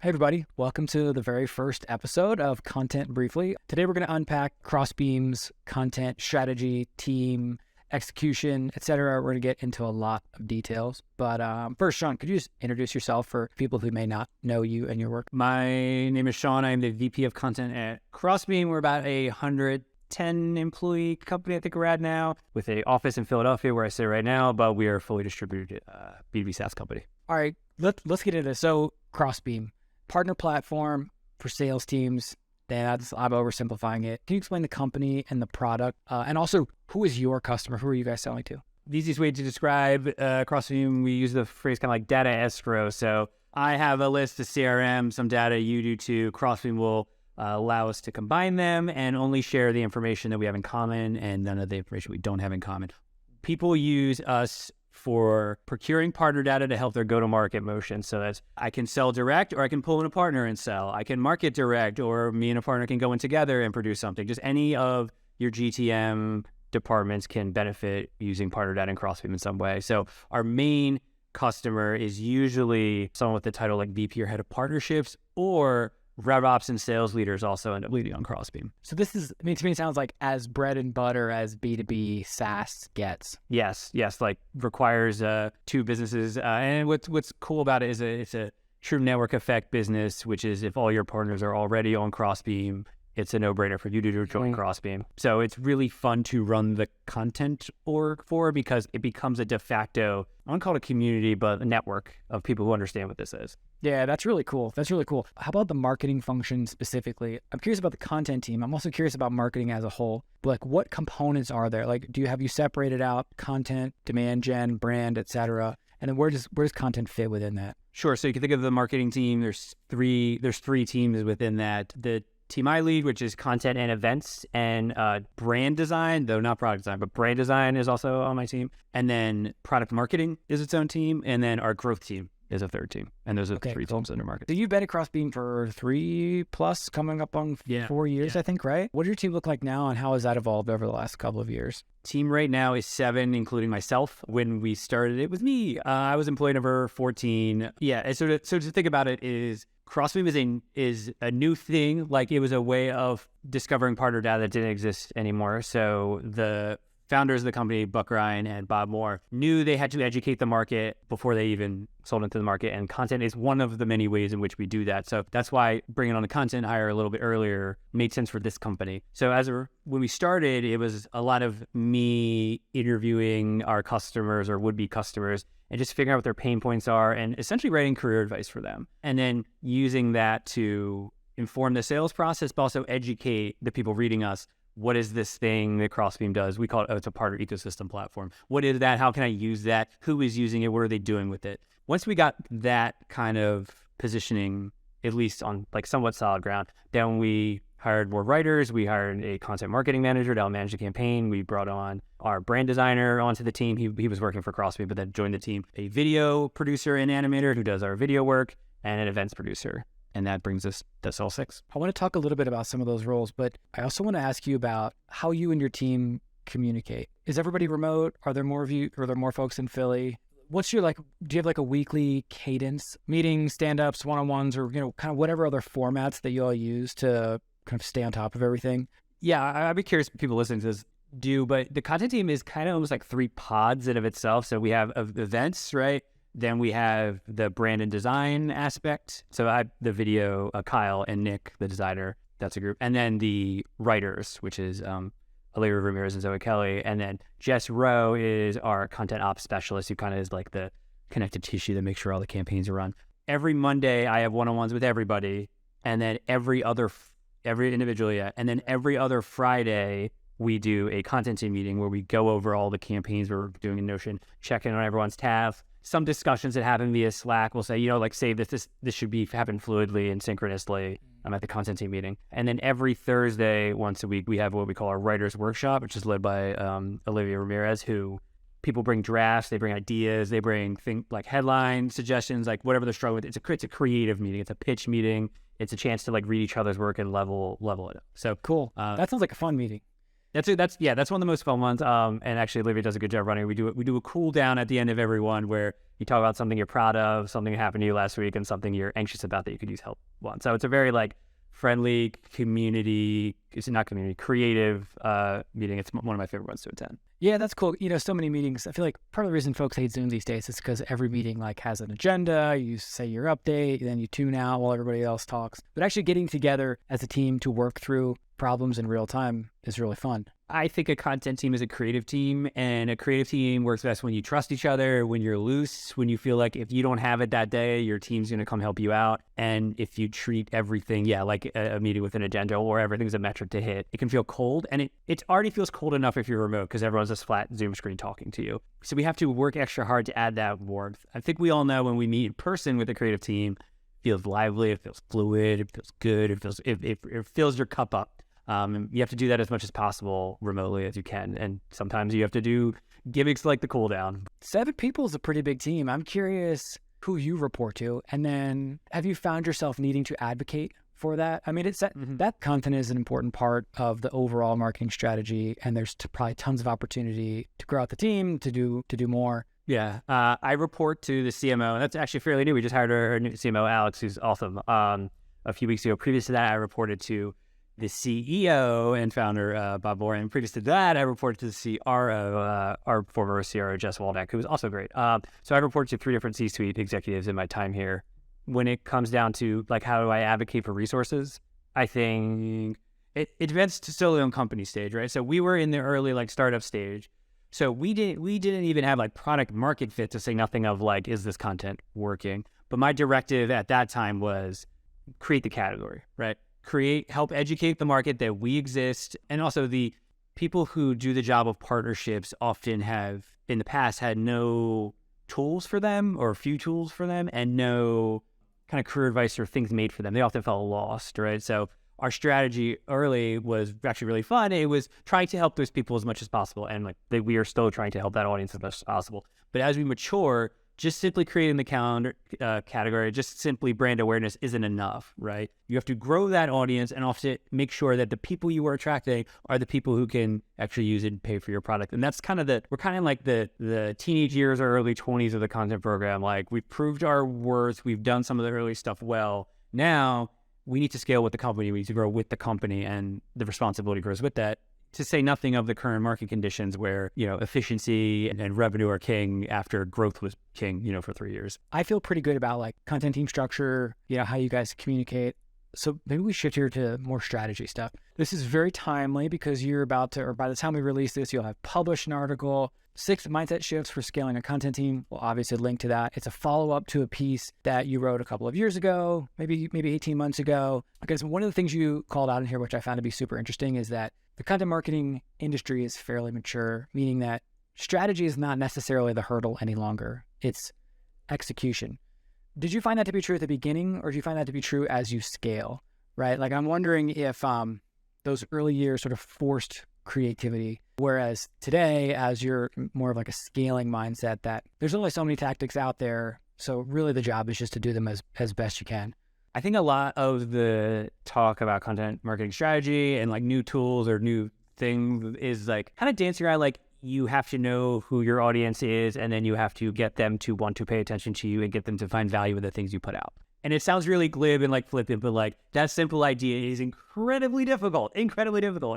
Hey everybody, welcome to the very first episode of Content Briefly. Today we're going to unpack Crossbeam's content strategy, team, execution, etc. We're going to get into a lot of details. But first, Sean, could you just introduce yourself for people who may not know you and your work? My name is Sean. I'm the VP of Content at Crossbeam. We're about a 110 employee company, I think we're at now, with an office in Philadelphia where I sit right now, but we are a fully distributed B2B SaaS company. All right, let's get into this. So Crossbeam, partner platform for sales teams. I'm oversimplifying it. Can you explain the company and the product? And also, who is your customer? Who are you guys selling to? The easiest way to describe Crossbeam, we use the phrase kind of like data escrow. So I have a list of CRM, some data you do too. Crossbeam will allow us to combine them and only share the information that we have in common and none of the information we don't have in common. People use us for procuring partner data to help their go-to-market motion. So that's, I can sell direct or I can pull in a partner and sell. I can market direct or me and a partner can go in together and produce something. Just any of your GTM departments can benefit using partner data and Crossbeam in some way. So our main customer is usually someone with the title like VP or head of partnerships, or RevOps and sales leaders also end up leading on Crossbeam. So this is, to me, it sounds like as bread and butter as B2B SaaS gets. Yes, like requires two businesses. And what's cool about it is it's a true network effect business, which is if all your partners are already on Crossbeam, it's a no-brainer for you to join Crossbeam. So it's really fun to run the content org for because it becomes a de facto, I won't call it a community, but a network of people who understand what this is. Yeah, that's really cool. How about the marketing function specifically? I'm curious about the content team. I'm also curious about marketing as a whole. But like, what components are there? Like, have you separated out content, demand gen, brand, etc.? And then where does content fit within that? Sure. So you can think of the marketing team. There's three teams within that. The team I lead, which is content and events and brand design, though not product design, but brand design is also on my team. And then product marketing is its own team. And then our growth team is a third team. And those are three teams under marketing. So you've been at Crossbeam for 3+ coming up on 4 years, I think, right? What does your team look like now and how has that evolved over the last couple of years? Team right now is 7, including myself. When we started, it was me. I was employee number 14. Yeah, and so to think about it is Crossbeam is a new thing. Like it was a way of discovering partner data that didn't exist anymore. So the founders of the company, Buck Ryan and Bob Moore, knew they had to educate the market before they even sold into the market. And content is one of the many ways in which we do that. So that's why bringing on the content hire a little bit earlier made sense for this company. So when we started, it was a lot of me interviewing our customers or would-be customers and just figuring out what their pain points are and essentially writing career advice for them. And then using that to inform the sales process, but also educate the people reading us. What is this thing that Crossbeam does? We call it, it's a partner ecosystem platform. What is that? How can I use that? Who is using it? What are they doing with it? Once we got that kind of positioning, at least on like somewhat solid ground, then we hired more writers. We hired a content marketing manager to help manage the campaign. We brought on our brand designer onto the team. He was working for Crossbeam, but then joined the team. A video producer and animator who does our video work, and an events producer. And that brings us to Soul 6. I want to talk a little bit about some of those roles, but I also want to ask you about how you and your team communicate. Is everybody remote? Are there more of you? Are there more folks in Philly? What's your do you have like a weekly cadence, meetings, stand-ups, one-on-ones, or, kind of whatever other formats that you all use to kind of stay on top of everything? Yeah, I'd be curious if people listening to this do, but the content team is kind of almost like 3 pods in of itself. So we have events, right? Then we have the brand and design aspect. So the video, Kyle and Nick, the designer, that's a group. And then the writers, which is Alyra Ramirez and Zoe Kelly. And then Jess Rowe is our content ops specialist, who kind of is like the connective tissue that makes sure all the campaigns are run. Every Monday, I have one-on-ones with everybody. And then every individual, And then every other Friday, we do a content team meeting where we go over all the campaigns we're doing in Notion, check in on everyone's tasks. Some discussions that happen via Slack will say, save this should happen fluidly and synchronously. I'm at the content team meeting. And then every Thursday, once a week, we have what we call our writers workshop, which is led by Olivia Ramirez, who people bring drafts, they bring ideas, they bring like headline suggestions, like whatever they're struggling with. It's a creative meeting. It's a pitch meeting. It's a chance to like read each other's work and level it up. So cool. That sounds like a fun meeting. That's one of the most fun ones. And actually, Olivia does a good job running. We do a cool down at the end of every one where you talk about something you're proud of, something that happened to you last week, and something you're anxious about that you could use help on. So it's a very like friendly community. It's not community, creative meeting. It's one of my favorite ones to attend. Yeah, that's cool. So many meetings. I feel like part of the reason folks hate Zoom these days is because every meeting like has an agenda. You say your update, then you tune out while everybody else talks. But actually getting together as a team to work through problems in real time is really fun. I think a content team is a creative team, and a creative team works best when you trust each other, when you're loose, when you feel like if you don't have it that day, your team's going to come help you out. And if you treat everything, like a meeting with an agenda or everything's a metric to hit, it can feel cold. And it already feels cold enough if you're remote because everyone's just flat Zoom screen talking to you. So we have to work extra hard to add that warmth. I think we all know when we meet in person with a creative team, it feels lively, it feels fluid, it feels good, it fills your cup up. And you have to do that as much as possible remotely as you can. And sometimes you have to do gimmicks like the cool down. 7 people is a pretty big team. I'm curious who you report to. And then have you found yourself needing to advocate for that? I mean, that content is an important part of the overall marketing strategy. And there's probably tons of opportunity to grow out the team, to do more. Yeah. I report to the CMO. And that's actually fairly new. We just hired our new CMO, Alex, who's awesome. A few weeks ago. Previous to that, I reported to the CEO and founder, Bob Moore. And previous to that, I reported to the CRO, our former CRO, Jess Waldeck, who was also great. So I reported to 3 different C-suite executives in my time here. When it comes down to like, how do I advocate for resources? I think it depends to still on company stage, right? So we were in the early like startup stage. So we didn't even have like product market fit, to say nothing of like, is this content working? But my directive at that time was create the category, right? Help educate the market that we exist. And also the people who do the job of partnerships often have in the past had no tools for them or few tools for them and no kind of career advice or things made for them. They often felt lost, right? So our strategy early was actually really fun. It was trying to help those people as much as possible. And like we are still trying to help that audience as much as possible. But as we mature, just simply creating the calendar category, just simply brand awareness isn't enough, right? You have to grow that audience and also make sure that the people you are attracting are the people who can actually use it and pay for your product. And that's kind of we're kind of like the teenage years or early 20s of the content program. Like we've proved our worth. We've done some of the early stuff well. Now we need to scale with the company. We need to grow with the company, and the responsibility grows with that. To say nothing of the current market conditions where, efficiency and revenue are king after growth was king, for 3 years. I feel pretty good about like content team structure, how you guys communicate. So maybe we shift here to more strategy stuff. This is very timely because you're about to, or by the time we release this, you'll have published an article, 6 mindset shifts for scaling a content team. We'll obviously link to that. It's a follow-up to a piece that you wrote a couple of years ago, maybe 18 months ago. Because one of the things you called out in here, which I found to be super interesting, is that the content marketing industry is fairly mature, meaning that strategy is not necessarily the hurdle any longer. It's execution. Did you find that to be true at the beginning, or do you find that to be true as you scale, right? Like I'm wondering if those early years sort of forced creativity, whereas today, as you're more of like a scaling mindset, that there's only so many tactics out there. So really the job is just to do them as best you can. I think a lot of the talk about content marketing strategy and like new tools or new things is like kind of dancing around like you have to know who your audience is, and then you have to get them to want to pay attention to you and get them to find value in the things you put out. And it sounds really glib and like flippant, but like that simple idea is incredibly difficult. And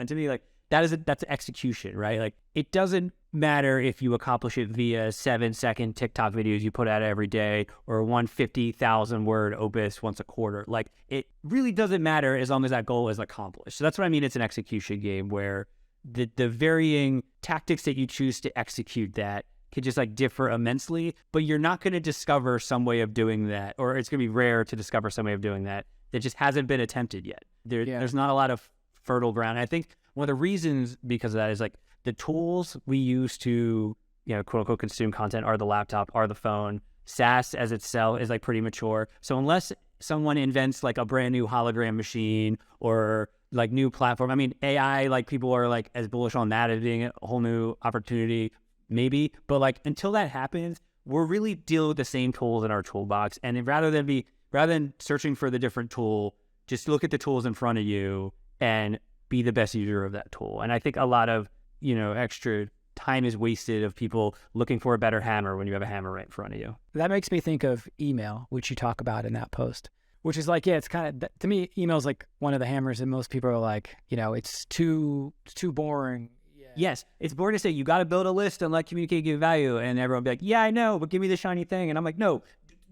to me, like that's execution, right? Like it doesn't matter if you accomplish it via 7-second TikTok videos you put out every day or 150,000 word opus once a quarter. Like it really doesn't matter as long as that goal is accomplished. So that's what I mean. It's an execution game where the varying tactics that you choose to execute that could just like differ immensely, but you're not going to discover some way of doing that, or it's going to be rare to discover some way of doing that just hasn't been attempted yet. There's not a lot of fertile ground. I think one of the reasons because of that is like the tools we use to, quote unquote, consume content are the laptop, are the phone. SaaS as itself is like pretty mature. So unless someone invents like a brand new hologram machine or like new platform, I mean, AI, like people are like as bullish on that as being a whole new opportunity, maybe. But like until that happens, we're really dealing with the same tools in our toolbox. And rather than searching for the different tool, just look at the tools in front of you and be the best user of that tool. And I think a lot of, extra time is wasted of people looking for a better hammer when you have a hammer right in front of you. That makes me think of email, which you talk about in that post, which is like, yeah, it's kind of, to me, email is like one of the hammers, and most people are like, it's too boring. Yeah. Yes, it's boring to say you got to build a list and communicate, give value, and everyone will be like, yeah, I know, but give me the shiny thing. And I'm like, no,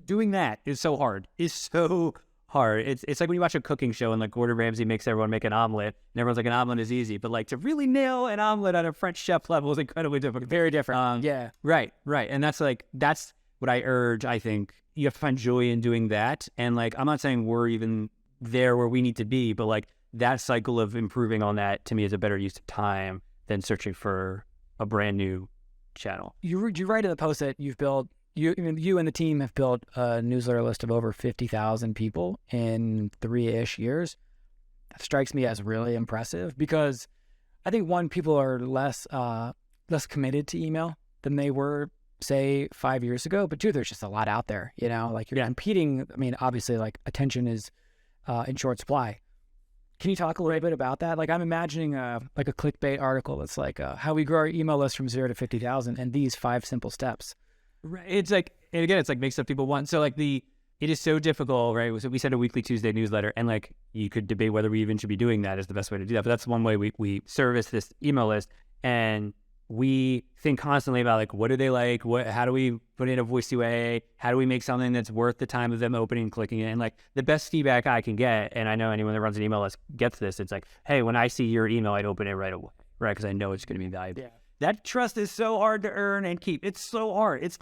doing that is so hard. It's so hard. It's like when you watch a cooking show and Gordon Ramsay makes everyone make an omelet, and everyone's like, an omelet is easy, but to really nail an omelet at a French chef level is incredibly difficult. Very different. Yeah. Right. And that's what I urge. I think you have to find joy in doing that. And I'm not saying we're even there where we need to be, but that cycle of improving on that to me is a better use of time than searching for a brand new channel. You write in the post that you've built, you and the team have built a newsletter list of over 50,000 people in 3-ish years. That strikes me as really impressive, because I think, one, people are less committed to email than they were, say, 5 years ago. But two, there's just a lot out there, you're competing. I mean, obviously, attention is in short supply. Can you talk a little bit about that? I'm imagining a clickbait article that's how we grow our email list from 0 to 50,000 and these 5 simple steps. Right. It's and again, it's make stuff people want. So it is so difficult, right? So we send a weekly Tuesday newsletter, and you could debate whether we even should be doing that as the best way to do that. But that's one way we service this email list, and we think constantly about what do they like? How do we put in a voice UA? How do we make something that's worth the time of them opening and clicking it? And the best feedback I can get, and I know anyone that runs an email list gets this, it's hey, when I see your email, I'd open it right away, right? Because I know it's going to be valuable. Yeah. That trust is so hard to earn and keep. It's so hard. It's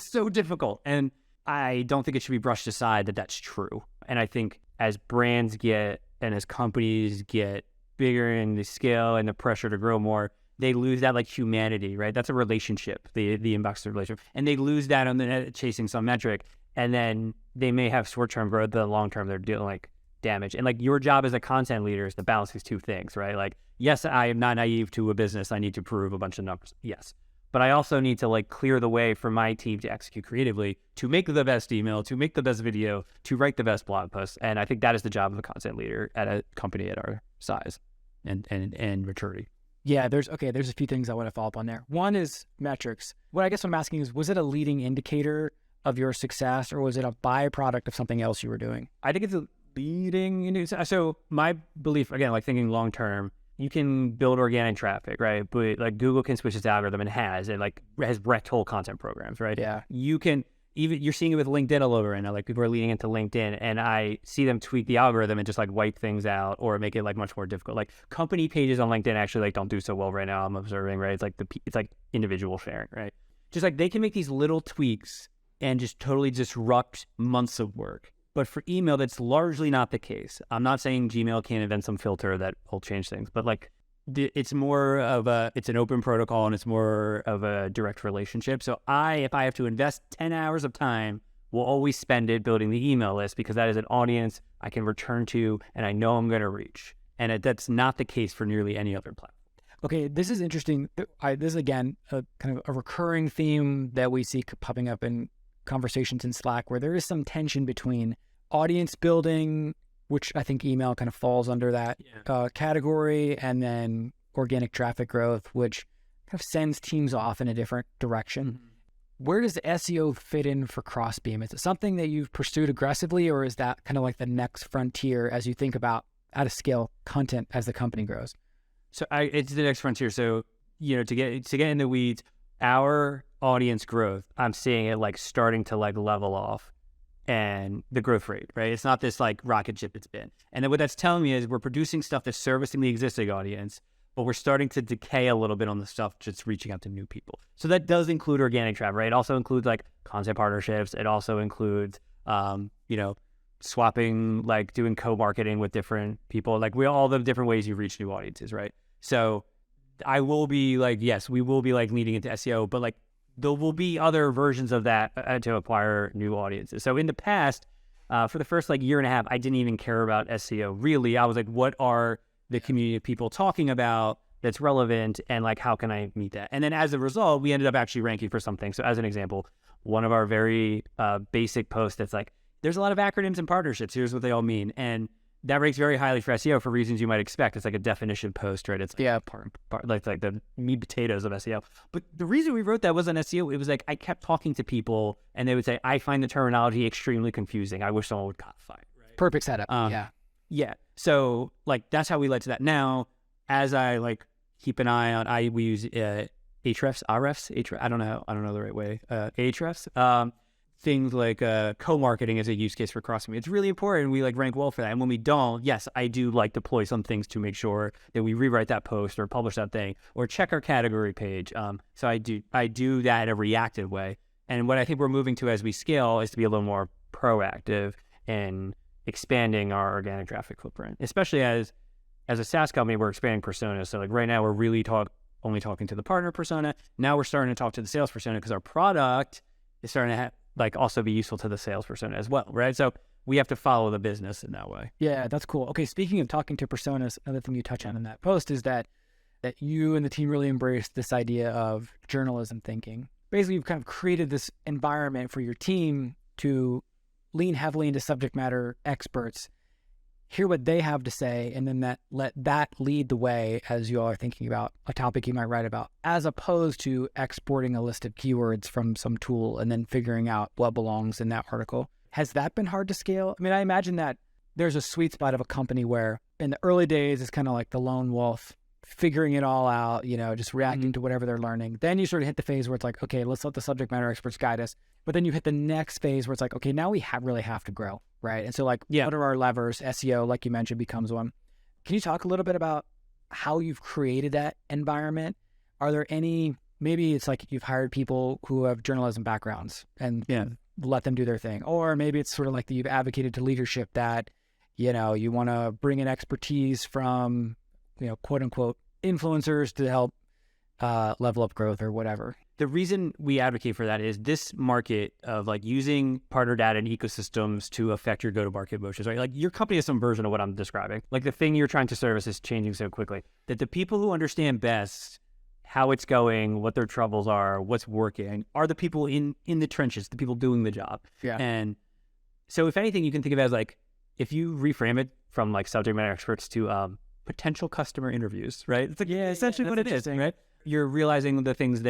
so difficult. And I don't think it should be brushed aside that that's true. And I think as brands get and as companies get bigger in the scale and the pressure to grow more, they lose that humanity, right? That's a relationship, the ambassador relationship. And they lose that on the chasing some metric. And then they may have short-term growth, but long-term they're doing damage. And your job as a content leader is to balance these two things, right? Yes, I am not naive to a business. I need to prove a bunch of numbers. Yes. But I also need to clear the way for my team to execute creatively, to make the best email, to make the best video, to write the best blog post. And I think that is the job of a content leader at a company at our size and maturity. Yeah, there's a few things I want to follow up on there. One is metrics. What I'm asking is, was it a leading indicator of your success, or was it a byproduct of something else you were doing? I think it's a leading. So my belief, again, thinking long term, you can build organic traffic, right? But Google can switch its algorithm, and has wrecked whole content programs, right? Yeah. You can you're seeing it with LinkedIn all over right now. People are leaning into LinkedIn, and I see them tweak the algorithm and just wipe things out or make it much more difficult. Company pages on LinkedIn actually don't do so well right now. I'm observing, right? It's individual sharing, right? Just they can make these little tweaks and just totally disrupt months of work. But for email, that's largely not the case. I'm not saying Gmail can't invent some filter that will change things, but it's more of it's an open protocol, and it's more of a direct relationship. So if I have to invest 10 hours of time, will always spend it building the email list, because that is an audience I can return to and I know I'm going to reach. And that's not the case for nearly any other platform. Okay, this is interesting. This is, again, a kind of a recurring theme that we see popping up in conversations in Slack, where there is some tension between audience building, which I think email kind of falls under that category, and then organic traffic growth, which kind of sends teams off in a different direction. Mm-hmm. Where does SEO fit in for Crossbeam? Is it something that you've pursued aggressively, or is that kind of the next frontier as you think about how to scale content as the company grows? So it's the next frontier. So, to get in the weeds, our audience growth, I'm seeing it starting to level off, and the growth rate, right? It's not this rocket ship it's been. And then what that's telling me is we're producing stuff that's servicing the existing audience, but we're starting to decay a little bit on the stuff just reaching out to new people. So that does include organic traffic, right? It also includes content partnerships. It also includes, swapping, doing co-marketing with different people, all the different ways you reach new audiences, right? So I will be yes, we will be leading into SEO, but there will be other versions of that to acquire new audiences. So in the past, for the first year and a half, I didn't even care about SEO. Really, I was what are the community of people talking about that's relevant, and how can I meet that? And then as a result, we ended up actually ranking for something. So as an example, one of our very basic posts that's there's a lot of acronyms and partnerships. Here's what they all mean. And that ranks very highly for SEO for reasons you might expect. It's like a definition post, right? It's Yeah. part like the meat and potatoes of SEO. But the reason we wrote that wasn't SEO. It was like I kept talking to people and they would say, I find the terminology extremely confusing. I wish someone would codify it. Right? Perfect setup. Yeah. So like that's how we led to that. Now, as I like keep an eye on, we use Ahrefs. I don't know the right way. Ahrefs. Things like co-marketing as a use case for Crossbeam. It's really important. We like rank well for that. And when we don't, yes, I do like deploy some things to make sure that we rewrite that post or publish that thing or check our category page. So I do that in a reactive way. And what I think we're moving to as we scale is to be a little more proactive in expanding our organic traffic footprint, especially as a SaaS company, we're expanding personas. So like right now we're really only talking to the partner persona. Now we're starting to talk to the sales persona because our product is starting to like also be useful to the sales persona as well, right? So we have to follow the business in that way. Yeah, that's cool. Okay, speaking of talking to personas, another thing you touch on in that post is that you and the team really embraced this idea of journalism thinking. Basically, you've kind of created this environment for your team to lean heavily into subject matter experts, hear what they have to say, and then let that lead the way as you all are thinking about a topic you might write about, as opposed to exporting a list of keywords from some tool and then figuring out what belongs in that article. Has that been hard to scale? I mean, I imagine that there's a sweet spot of a company where in the early days, it's kind of like the lone wolf, figuring it all out, just reacting to whatever they're learning. Then you sort of hit the phase where it's like, okay, let's let the subject matter experts guide us. But then you hit the next phase where it's like, okay, now we really have to grow, right? And so like, what are our levers? SEO, like you mentioned, becomes one. Can you talk a little bit about how you've created that environment? Are there any, maybe it's like you've hired people who have journalism backgrounds and let them do their thing. Or maybe it's sort of like you've advocated to leadership that, you want to bring in expertise from, quote unquote, influencers to help level up growth or whatever. The reason we advocate for that is this market of like using partner data and ecosystems to affect your go-to-market motions, right? Like your company has some version of what I'm describing. Like the thing you're trying to service is changing so quickly that the people who understand best how it's going, what their troubles are, what's working, are the people in the trenches, the people doing the job. Yeah. And so if anything, you can think of it as like, if you reframe it from like subject matter experts to potential customer interviews, right? It's like, essentially what it is, right? You're realizing the things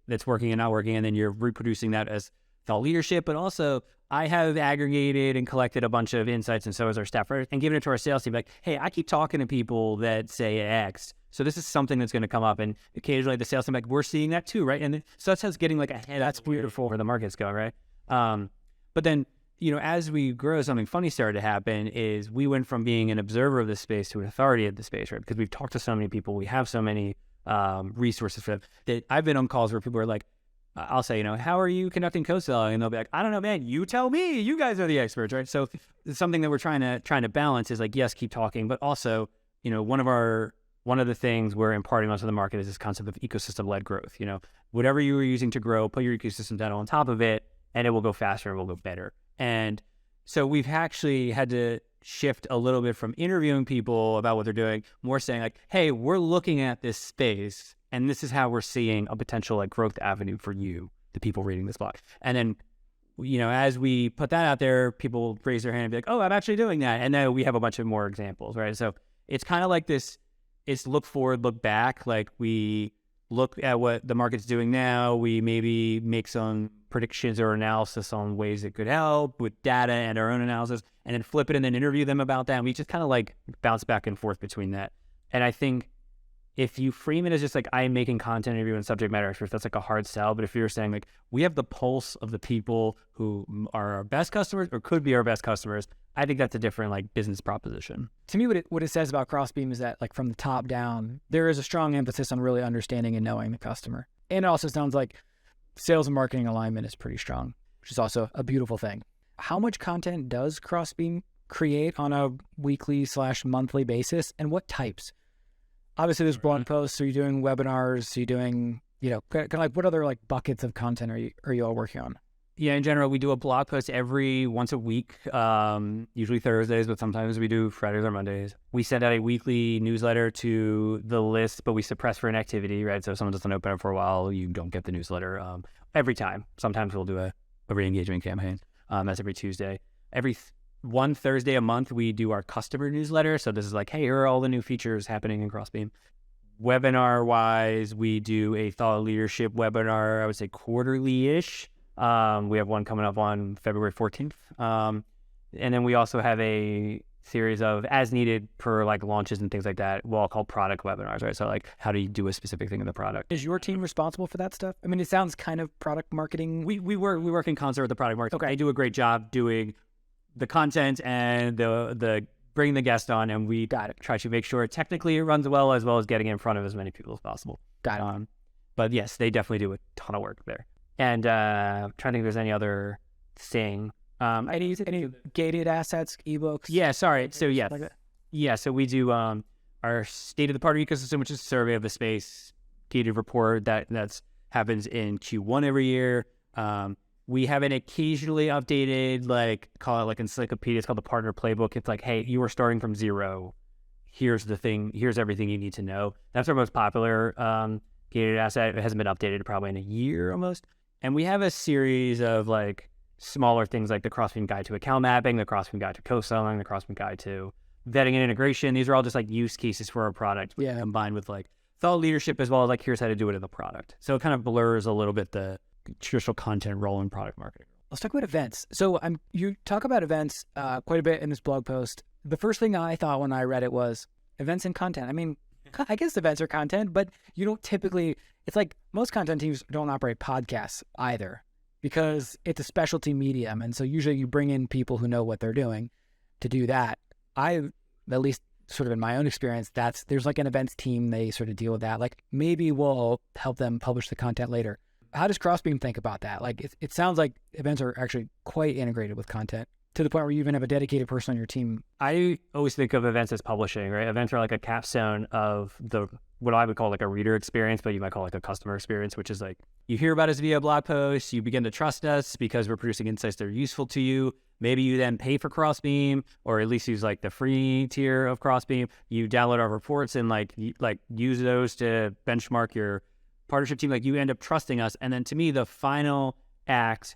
that's working and not working, and then you're reproducing that as thought leadership. But also, I have aggregated and collected a bunch of insights, and so has our staff, right? And given it to our sales team, like, hey, I keep talking to people that say X, so this is something that's going to come up. And occasionally the sales team, like, we're seeing that too, right? And so that's us getting like ahead. That's beautiful where the market's going, right? But then, as we grow, something funny started to happen is we went from being an observer of the space to an authority of the space, right? Because we've talked to so many people, we have so many resources for them that I've been on calls where people are like, I'll say, how are you conducting co-selling? And they'll be like, I don't know, man, you tell me, you guys are the experts, right? So it's something that we're trying to balance is like, yes, keep talking, but also, one of the things we're imparting onto the market is this concept of ecosystem-led growth. Whatever you are using to grow, put your ecosystem data on top of it, and it will go faster and will go better. And so we've actually had to shift a little bit from interviewing people about what they're doing, more saying like, hey, we're looking at this space and this is how we're seeing a potential like growth avenue for you, the people reading this blog. And then, as we put that out there, people raise their hand and be like, oh, I'm actually doing that. And then we have a bunch of more examples, right? So it's kind of like this, it's look forward, look back. Like we look at what the market's doing now. We maybe make some predictions or analysis on ways it could help with data and our own analysis, and then flip it and then interview them about that. And we just kind of like bounce back and forth between that. And I think if you frame it as just like I'm making content interviewing subject matter experts, that's like a hard sell. But if you're saying like we have the pulse of the people who are our best customers or could be our best customers, I think that's a different like business proposition. To me, what it says about Crossbeam is that like from the top down, there is a strong emphasis on really understanding and knowing the customer. And it also sounds like sales and marketing alignment is pretty strong, which is also a beautiful thing. How much content does Crossbeam create on a weekly/monthly basis, and what types? Obviously, there's blog posts. Are you doing webinars? Are you doing, kind of like what other like buckets of content are you all working on? Yeah, in general, we do a blog post once a week, usually Thursdays, but sometimes we do Fridays or Mondays. We send out a weekly newsletter to the list, but we suppress for inactivity, right? So if someone doesn't open it for a while, you don't get the newsletter every time. Sometimes we'll do a re-engagement campaign. That's every Tuesday. Every one Thursday a month, we do our customer newsletter. So this is like, hey, here are all the new features happening in Crossbeam. Webinar-wise, we do a thought leadership webinar, I would say quarterly-ish. We have one coming up on February 14th. And then we also have a series of as needed per like launches and things like that. We'll all call product webinars, right? So like, how do you do a specific thing in the product? Is your team responsible for that stuff? I mean, it sounds kind of product marketing. We work in concert with the product marketing. Okay. They do a great job doing the content and the bring the guest on, and we try to make sure technically it runs well as getting in front of as many people as possible. Got it. But yes, they definitely do a ton of work there. And trying to think if there's any other thing. Any gated assets, ebooks? Yeah, sorry. So yes. Like that? Yeah, so we do our state of the partner ecosystem, which is a survey of the space, gated report that's happens in Q1 every year. We have an occasionally updated, like, call it like encyclopedia. It's called the Partner Playbook. It's like, hey, you are starting from zero. Here's the thing. Here's everything you need to know. That's our most popular gated asset. It hasn't been updated probably in a year almost. And we have a series of like smaller things like the Crossbeam Guide to Account Mapping, the Crossbeam Guide to Co-Selling, the Crossbeam Guide to Vetting and Integration. These are all just like use cases for our product combined with like thought leadership as well as like here's how to do it in the product. So it kind of blurs a little bit the traditional content role in product marketing. Let's talk about events. So you talk about events quite a bit in this blog post. The first thing I thought when I read it was events and content. I mean, I guess events are content, but you don't typically, it's like most content teams don't operate podcasts either because it's a specialty medium. And so usually you bring in people who know what they're doing to do that. At least sort of in my own experience, there's like an events team, they sort of deal with that. Like maybe we'll help them publish the content later. How does Crossbeam think about that? Like it sounds like events are actually quite integrated with content to the point where you even have a dedicated person on your team. I always think of events as publishing, right? Events are like a capstone of what I would call like a reader experience, but you might call like a customer experience, which is like you hear about us via blog posts, you begin to trust us because we're producing insights that are useful to you. Maybe you then pay for Crossbeam or at least use like the free tier of Crossbeam. You download our reports and like use those to benchmark your partnership team. Like you end up trusting us. And then to me, the final act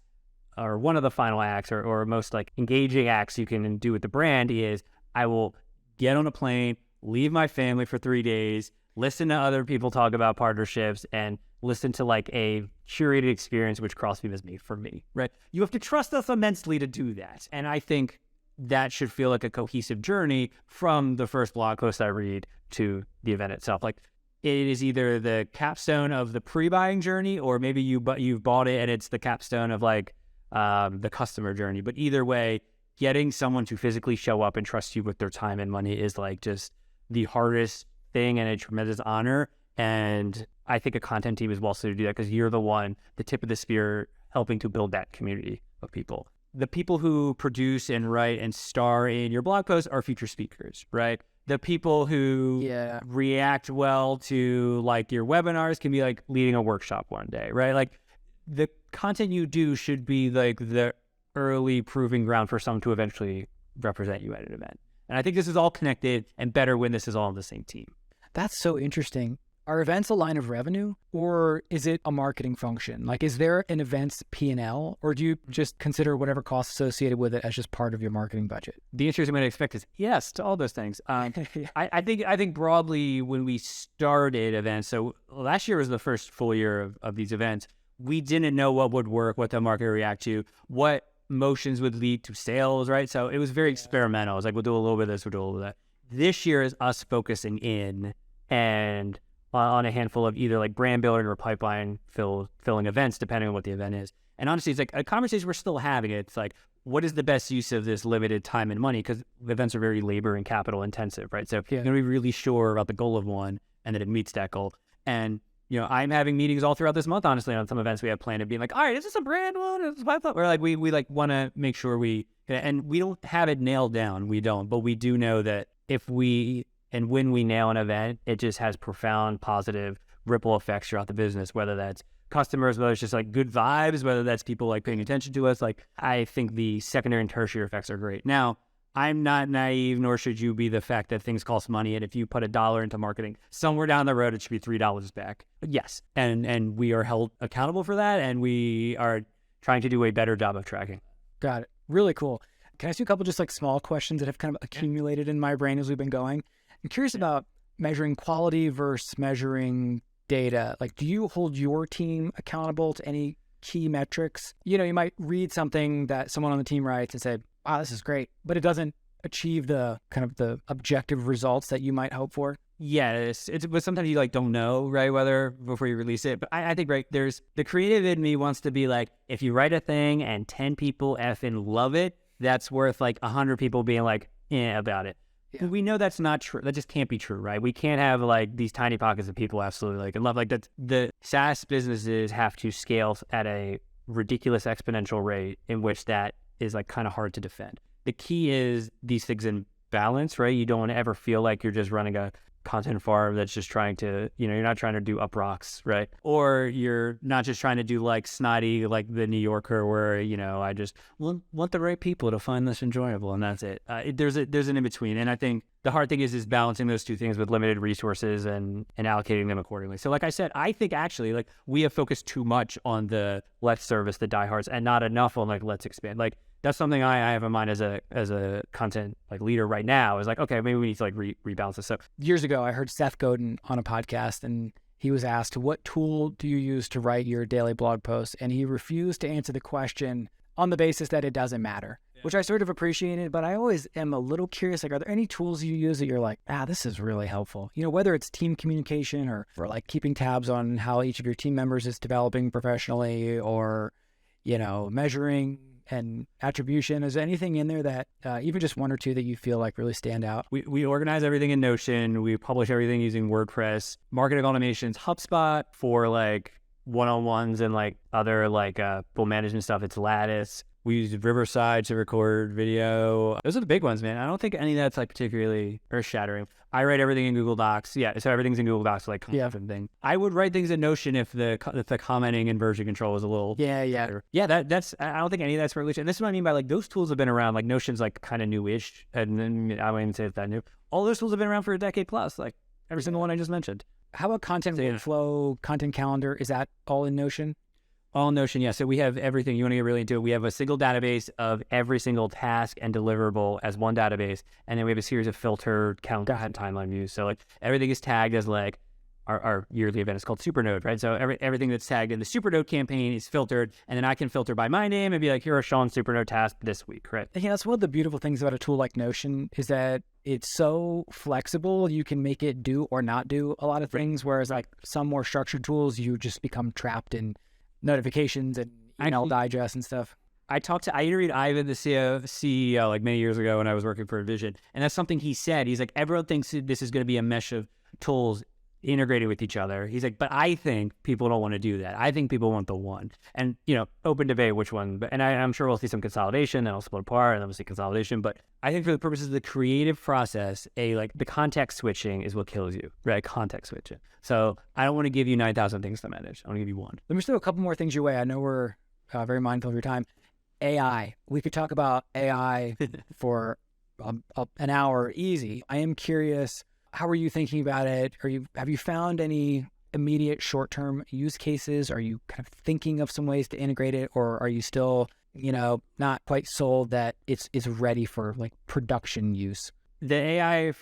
or one of the final acts or most like engaging acts you can do with the brand is I will get on a plane, leave my family for 3 days, listen to other people talk about partnerships and listen to like a curated experience, which Crossbeam has made for me, right? You have to trust us immensely to do that. And I think that should feel like a cohesive journey from the first blog post I read to the event itself. Like it is either the capstone of the pre-buying journey or maybe you've bought it and it's the capstone of like the customer journey. But either way, getting someone to physically show up and trust you with their time and money is like just the hardest thing and a tremendous honor. And I think a content team is well suited to do that because you're the tip of the spear, helping to build that community of people. The people who produce and write and star in your blog posts are featured speakers, right? The people who react well to like your webinars can be like leading a workshop one day, right? Like the content you do should be like the early proving ground for someone to eventually represent you at an event. And I think this is all connected and better when this is all on the same team. That's so interesting. Are events a line of revenue or is it a marketing function? Like, is there an events P&L or do you just consider whatever costs associated with it as just part of your marketing budget? The answer I'm going to expect is yes to all those things. I think broadly when we started events, so last year was the first full year of these events, we didn't know what would work, what the market would react to, what motions would lead to sales, right? So it was very experimental. It was like, we'll do a little bit of this, we'll do a little bit of that. This year is us focusing in and on a handful of either like brand building or pipeline filling events, depending on what the event is. And honestly, it's like a conversation we're still having. It's like, what is the best use of this limited time and money? Because events are very labor and capital intensive, right? So you're going to be really sure about the goal of one and that it meets that goal. And, you know, I'm having meetings all throughout this month, honestly, on some events we have planned of being like, all right, is this a brand one? Is this pipeline? We're like, we like want to make sure and we don't have it nailed down. We don't, but we do know that when we nail an event, it just has profound positive ripple effects throughout the business, whether that's customers, whether it's just like good vibes, whether that's people like paying attention to us. Like I think the secondary and tertiary effects are great. Now, I'm not naive, nor should you be, the fact that things cost money. And if you put $1 into marketing, somewhere down the road, it should be $3 back. But yes. And we are held accountable for that. And we are trying to do a better job of tracking. Got it. Really cool. Can I ask you a couple just like small questions that have kind of accumulated in my brain as we've been going? I'm curious about measuring quality versus measuring data. Like, do you hold your team accountable to any key metrics? You know, you might read something that someone on the team writes and say, wow, this is great, but it doesn't achieve the kind of the objective results that you might hope for. Yes, but sometimes you like don't know, right, whether before you release it. But I think, right, there's the creative in me wants to be like, if you write a thing and 10 people effing love it, that's worth like 100 people being like, about it. Yeah. We know that's not true. That just can't be true, right? We can't have like these tiny pockets of people absolutely like and love. Like that, the SaaS businesses have to scale at a ridiculous exponential rate in which that is like kind of hard to defend. The key is these things in balance, right? You don't want to ever feel like you're just running a content farm that's just trying to, you're not trying to do up rocks, right? Or you're not just trying to do like snotty, like the New Yorker where, I just want the right people to find this enjoyable and that's it. There's an in-between. And I think the hard thing is balancing those two things with limited resources and allocating them accordingly. So like I said, I think actually like we have focused too much on the let's service the diehards and not enough on like let's expand. Like that's something I have in mind as a content like leader right now is like, okay, maybe we need to like rebalance this. So years ago, I heard Seth Godin on a podcast and he was asked, what tool do you use to write your daily blog posts? And he refused to answer the question on the basis that it doesn't matter, which I sort of appreciated, but I always am a little curious, like, are there any tools you use that you're like, this is really helpful? Whether it's team communication or like keeping tabs on how each of your team members is developing professionally or, measuring and attribution. Is there anything in there that even just one or two that you feel like really stand out? We organize everything in Notion. We publish everything using WordPress, marketing automations, HubSpot for like one-on-ones and like other like full management stuff. It's Lattice. We use Riverside to record video. Those are the big ones, man. I don't think any of that's like particularly earth-shattering. I write everything in Google Docs. Yeah, so everything's in Google Docs, like thing. I would write things in Notion if the commenting and version control was a little better. Yeah. That's I don't think any of that's really. And this is what I mean by like those tools have been around. Like Notion's like kind of newish, and then I wouldn't even say it's that new. All those tools have been around for a decade plus. Like every single one I just mentioned. How about content workflow, content calendar? Is that all in Notion? All Notion, yeah. So we have everything. You want to get really into it. We have a single database of every single task and deliverable as one database. And then we have a series of filtered calendars and timeline views. So like everything is tagged as like our yearly event is called Supernode, right? So everything that's tagged in the Supernode campaign is filtered. And then I can filter by my name and be like, here are Sean's Supernode tasks this week, right? Yeah, that's one of the beautiful things about a tool like Notion is that it's so flexible. You can make it do or not do a lot of things. Whereas like some more structured tools, you just become trapped in notifications and email digest and stuff. I interviewed Ivan, the CEO, like many years ago when I was working for Vision, and that's something he said. He's like, everyone thinks this is going to be a mesh of tools integrated with each other. He's like, but I think people don't want to do that. I think people want the one. And, open debate which one. And I'm sure we'll see some consolidation, then I'll split apart, and then we'll see consolidation. But I think for the purposes of the creative process, the context switching is what kills you, right? Context switching. So I don't want to give you 9,000 things to manage. I want to give you one. Let me throw a couple more things your way. I know we're very mindful of your time. AI. We could talk about AI for an hour easy. I am curious, how are you thinking about it? Have you found any immediate short-term use cases? Are you kind of thinking of some ways to integrate it, or are you still, not quite sold that it's ready for like production use? The AI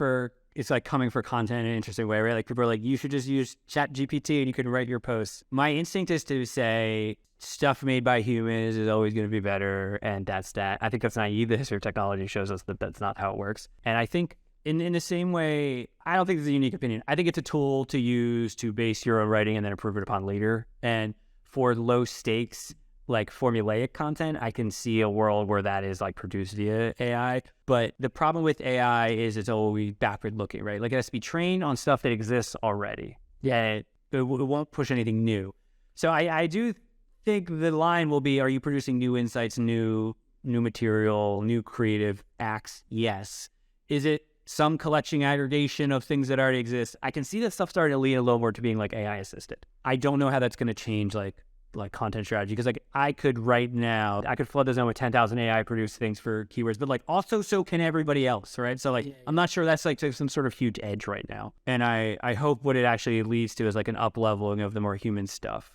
it's like coming for content in an interesting way, right? Like people are like, you should just use ChatGPT and you can write your posts. My instinct is to say stuff made by humans is always going to be better, and that's that. I think that's naive. The history of technology shows us that that's not how it works. And I think in the same way, I don't think it's a unique opinion. I think it's a tool to use to base your own writing and then improve it upon later. And for low stakes, like formulaic content, I can see a world where that is like produced via AI. But the problem with AI is it's always backward looking, right? Like it has to be trained on stuff that exists already. Yeah, it won't push anything new. So I do think the line will be, are you producing new insights, new material, new creative acts? Yes. Is it some collection aggregation of things that already exist? I can see that stuff starting to lean a little more to being like AI assisted. I don't know how that's going to change like content strategy, because like I could right now, I could flood the zone with 10,000 AI produced things for keywords, but like also so can everybody else, right? So like I'm not sure that's like some sort of huge edge right now. And I hope what it actually leads to is like an up leveling of the more human stuff.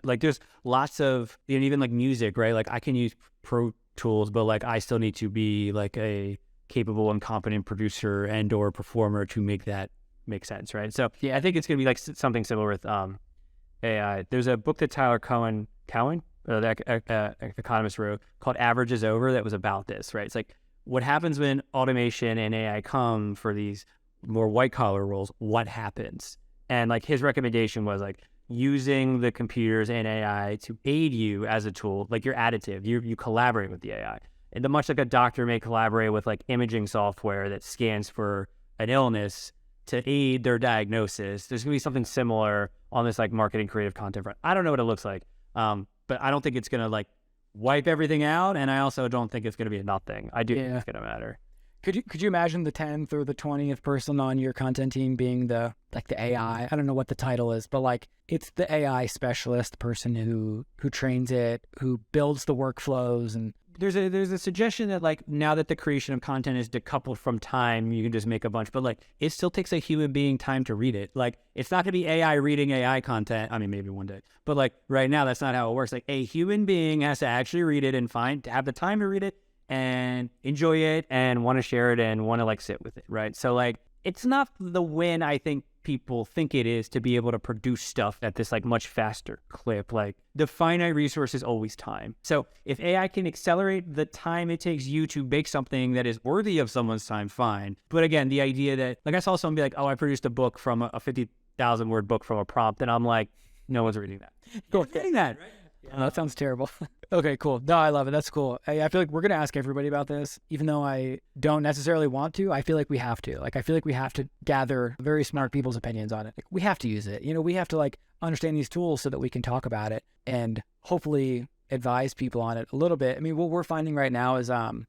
Like there's lots of, even like music, right? Like I can use Pro tools, but like I still need to be like a capable and competent producer and or performer to make that make sense, right? So yeah, I think it's gonna be like something similar with AI. There's a book that Tyler Cowen, the economist, wrote called "Average is Over" that was about this, right? It's like what happens when automation and AI come for these more white collar roles. What happens? And like his recommendation was like using the computers and AI to aid you as a tool, like you're additive, you collaborate with the AI. And much like a doctor may collaborate with like imaging software that scans for an illness to aid their diagnosis, there's gonna be something similar on this like marketing creative content front. I don't know what it looks like, but I don't think it's gonna like wipe everything out, and I also don't think it's gonna be a nothing. I do think it's gonna matter. Could you imagine the 10th or the 20th person on your content team being the AI? I don't know what the title is, but like it's the AI specialist, the person who trains it, who builds the workflows. And there's a suggestion that like now that the creation of content is decoupled from time, you can just make a bunch, but like it still takes a human being time to read it. Like it's not gonna be AI reading AI content. I mean, maybe one day, but like right now, that's not how it works. Like a human being has to actually read it and have the time to read it and enjoy it and want to share it and want to like sit with it, right? So like it's not the win I think people think it is to be able to produce stuff at this like much faster clip. Like the finite resource is always time. So if AI can accelerate the time it takes you to make something that is worthy of someone's time, fine. But again, the idea that like I saw someone be like, oh, I produced a book from a 50,000 word book from a prompt, and I'm like, no one's reading that. No one's reading that, right? Oh, that sounds terrible. Okay, cool. No, I love it. That's cool. I feel like we're going to ask everybody about this, even though I don't necessarily want to. I feel like we have to. Like, I feel like we have to gather very smart people's opinions on it. Like, we have to use it. We have to like understand these tools so that we can talk about it and hopefully advise people on it a little bit. I mean, what we're finding right now is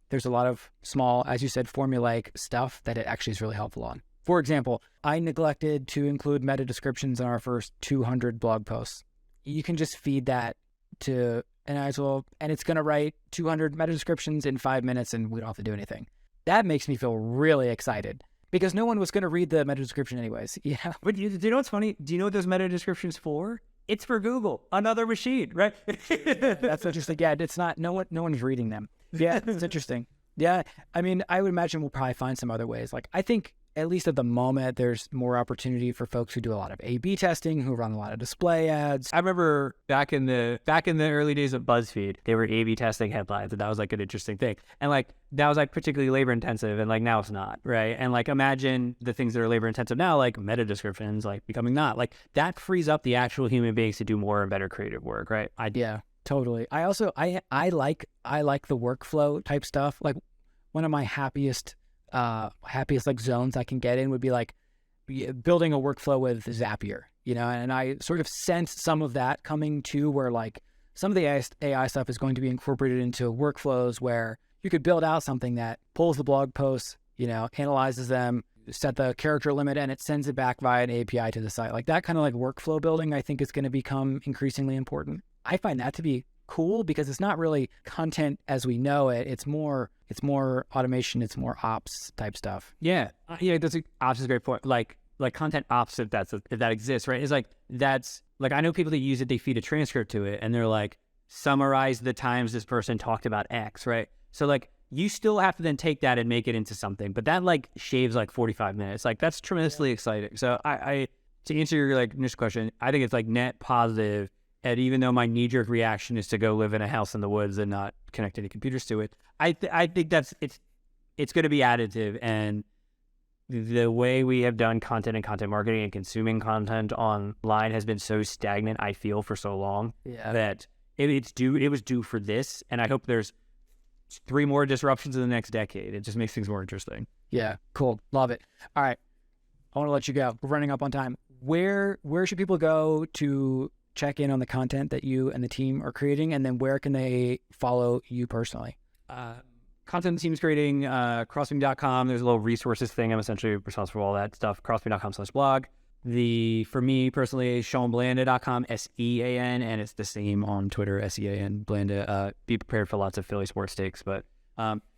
there's a lot of small, as you said, formulaic stuff that it actually is really helpful on. For example, I neglected to include meta descriptions in our first 200 blog posts. You can just feed that to an actual, and it's going to write 200 meta descriptions in 5 minutes and we don't have to do anything. That makes me feel really excited because no one was going to read the meta description anyways. Yeah. But do you know what's funny? Do you know what those meta descriptions for? It's for Google, another machine, right? That's interesting. Yeah, it's not, no one's reading them. Yeah, it's interesting. Yeah. I mean, I would imagine we'll probably find some other ways. Like I think at least at the moment, there's more opportunity for folks who do a lot of A/B testing, who run a lot of display ads. I remember back in the early days of BuzzFeed, they were A/B testing headlines, and that was like an interesting thing. And like that was like particularly labor intensive, and like now it's not, right? And like imagine the things that are labor intensive now, like meta descriptions, like becoming not like that frees up the actual human beings to do more and better creative work, right? Yeah, totally. I also I like the workflow type stuff. Like one of my happiest like zones I can get in would be like building a workflow with Zapier, and I sort of sense some of that coming too, where like some of the AI stuff is going to be incorporated into workflows where you could build out something that pulls the blog posts, analyzes them, set the character limit, and it sends it back via an API to the site. Like that kind of like workflow building, I think is going to become increasingly important. I find that to be cool because it's not really content as we know it. It's more automation. It's more ops type stuff. Yeah. Ops is a great point. Like content ops, if that exists, right? It's like, that's like, I know people that use it, they feed a transcript to it and they're like, summarize the times this person talked about X, right? So like, you still have to then take that and make it into something, but that like shaves like 45 minutes. Like that's tremendously exciting. So I to answer your like initial question, I think it's like net positive. And even though my knee-jerk reaction is to go live in a house in the woods and not connect any computers to it, I think it's going to be additive. And the way we have done content and content marketing and consuming content online has been so stagnant, I feel, for so long that it was due for this. And I hope there's 3 more disruptions in the next decade. It just makes things more interesting. Yeah, cool. Love it. All right. I want to let you go. We're running up on time. Where should people go to check in on the content that you and the team are creating, and then where can they follow you personally? Content the team is creating, crossbeam.com. There's a little resources thing. I'm essentially responsible for all that stuff. crossbeam.com/blog. For me personally, SeanBlanda.com, SEAN, and it's the same on Twitter, SEAN, Blanda. Be prepared for lots of Philly sports takes. But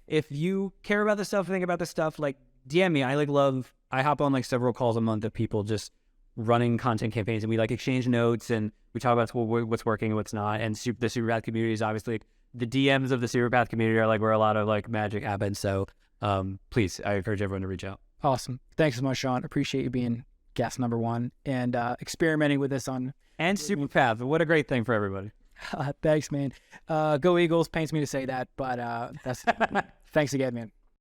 if you care about this stuff, think about this stuff, like DM me. I hop on like several calls a month of people just running content campaigns, and we like exchange notes and we talk about what's working and what's not. And the Superpath community is obviously the DMs of the Superpath community are like where a lot of like magic happens. So please, I encourage everyone to reach out. Awesome. Thanks so much, Sean. Appreciate you being guest number 1 and experimenting with this on. And Superpath. What a great thing for everybody. Thanks, man. Go Eagles. Pains me to say that, but that's thanks again, man.